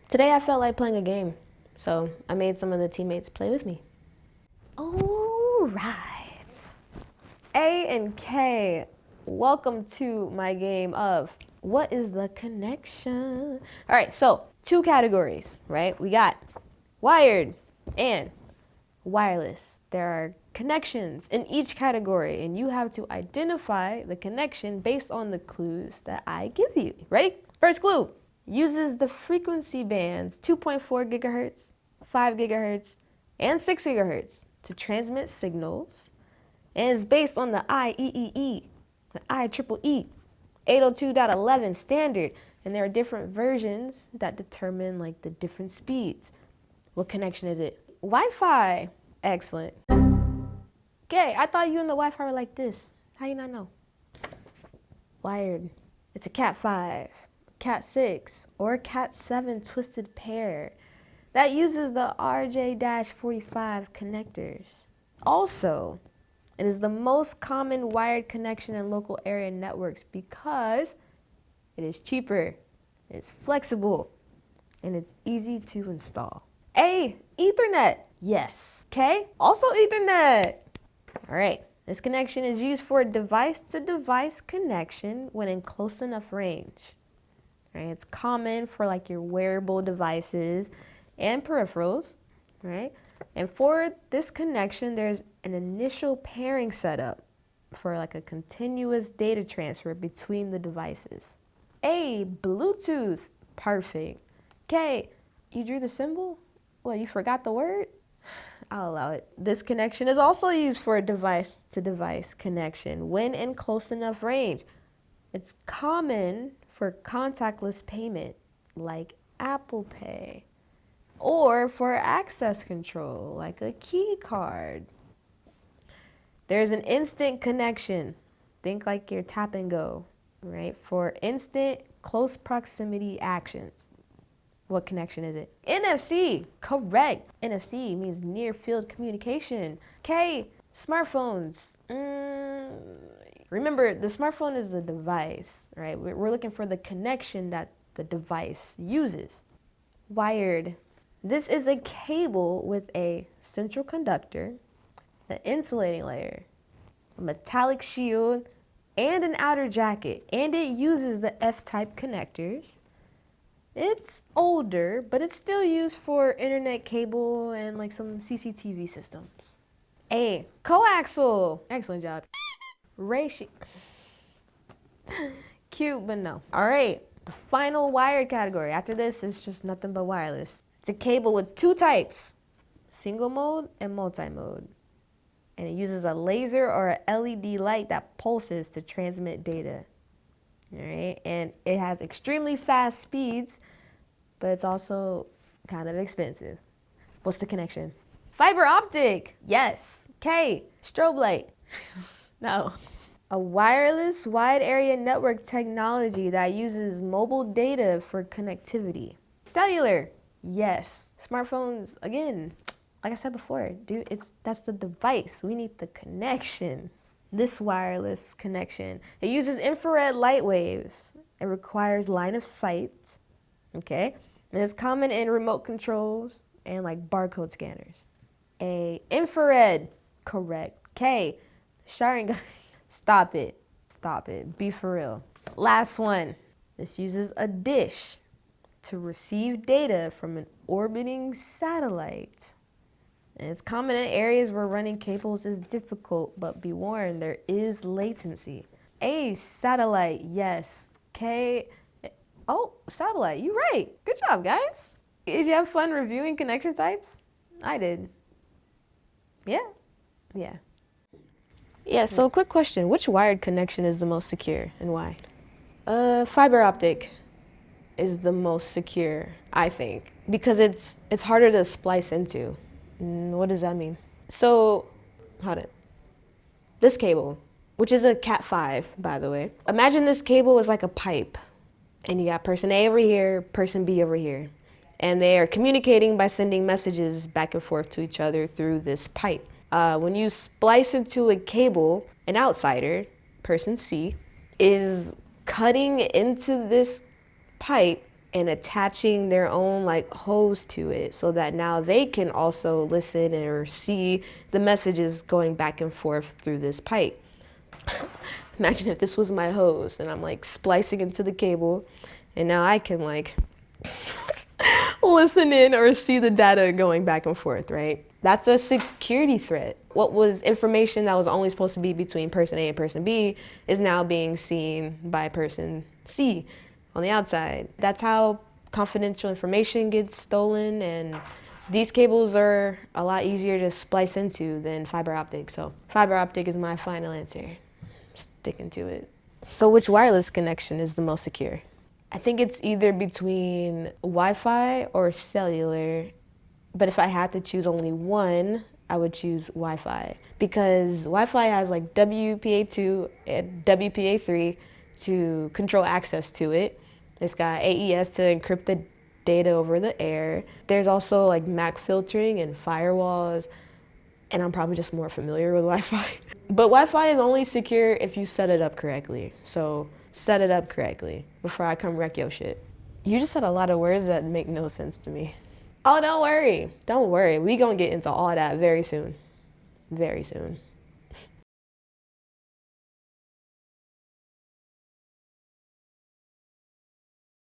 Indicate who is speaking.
Speaker 1: Today I felt like playing a game, so I made some of the teammates play with me. All right. A and K, welcome to my game of What is the Connection? All right, so 2 categories, right? We got wired and wireless. There are connections in each category, and you have to identify the connection based on the clues that I give you. Ready? First clue. Uses the frequency bands 2.4 gigahertz, 5 gigahertz, and 6 gigahertz to transmit signals, and is based on the IEEE, the IEEE 802.11 standard, and there are different versions that determine like the different speeds. What connection is it? Wi-Fi. Excellent. Okay, I thought you and the Wi-Fi were like this. How you not know? Wired. It's a Cat 5, Cat 6, or Cat 7 twisted pair that uses the RJ-45 connectors. Also, it is the most common wired connection in local area networks because it is cheaper, it's flexible, and it's easy to install. A, Ethernet. Yes. K, also Ethernet. All right. This connection is used for device-to-device connection when in close enough range. Right? It's common for like your wearable devices and peripherals, right? And for this connection, there's an initial pairing setup for like a continuous data transfer between the devices. A, Bluetooth. Perfect. K, you drew the symbol? What, you forgot the word? I'll allow it. This connection is also used for a device-to-device connection when in close enough range. It's common for contactless payment, like Apple Pay, or for access control, like a key card. There's an instant connection. Think like your tap and go, right? For instant close proximity actions. What connection is it? NFC, correct. NFC means near field communication. K, smartphones. Remember, the smartphone is the device, right? We're looking for the connection that the device uses. Wired. This is a cable with a central conductor, an insulating layer, a metallic shield, and an outer jacket. And it uses the F-type connectors. It's older, but it's still used for internet cable and like some CCTV systems. A, coaxial. Excellent job. Ratio. Cute, but no. All right, the final wired category. After this, it's just nothing but wireless. It's a cable with 2 types, single mode and multi-mode. And it uses a laser or a LED light that pulses to transmit data. All right, and it has extremely fast speeds, but it's also kind of expensive. What's the connection? Fiber optic. Yes. K, strobe light. No. A wireless wide area network technology that uses mobile data for connectivity. Cellular. Yes. Smartphones, again, like I said before, dude, that's the device. We need the connection. This wireless connection, it uses infrared light waves. It requires line of sight, okay? And it's common in remote controls and like barcode scanners. A, infrared, correct. K, sharing, stop it, be for real. Last one, this uses a dish to receive data from an orbiting satellite. And it's common in areas where running cables is difficult, but be warned, there is latency. A, satellite, yes. K, oh, satellite, you right. Good job, guys. Did you have fun reviewing connection types? I did. Yeah? Yeah. Yeah, so quick question. Which wired connection is the most secure and why? Fiber optic is the most secure, I think, because it's harder to splice into. What does that mean? So, hold it. This cable, which is a Cat 5, by the way. Imagine this cable is like a pipe, and you got person A over here, person B over here. And they are communicating by sending messages back and forth to each other through this pipe. When you splice into a cable, an outsider, person C, is cutting into this pipe and attaching their own like host to it so that now they can also listen or see the messages going back and forth through this pipe. Imagine if this was my hose and I'm like splicing into the cable and now I can like listen in or see the data going back and forth, right? That's a security threat. What was information that was only supposed to be between person A and person B is now being seen by person C on the outside. That's how confidential information gets stolen, and these cables are a lot easier to splice into than fiber optic. So fiber optic is my final answer. Sticking to it. So which wireless connection is the most secure? I think it's either between Wi-Fi or cellular, but if I had to choose only one, I would choose Wi-Fi because Wi-Fi has like WPA2 and WPA3 to control access to it. It's got AES to encrypt the data over the air. There's also like MAC filtering and firewalls, and I'm probably just more familiar with Wi-Fi. But Wi-Fi is only secure if you set it up correctly. So set it up correctly before I come wreck your shit. You just said a lot of words that make no sense to me. Oh, don't worry. Don't worry. We gonna get into all that very soon. Very soon.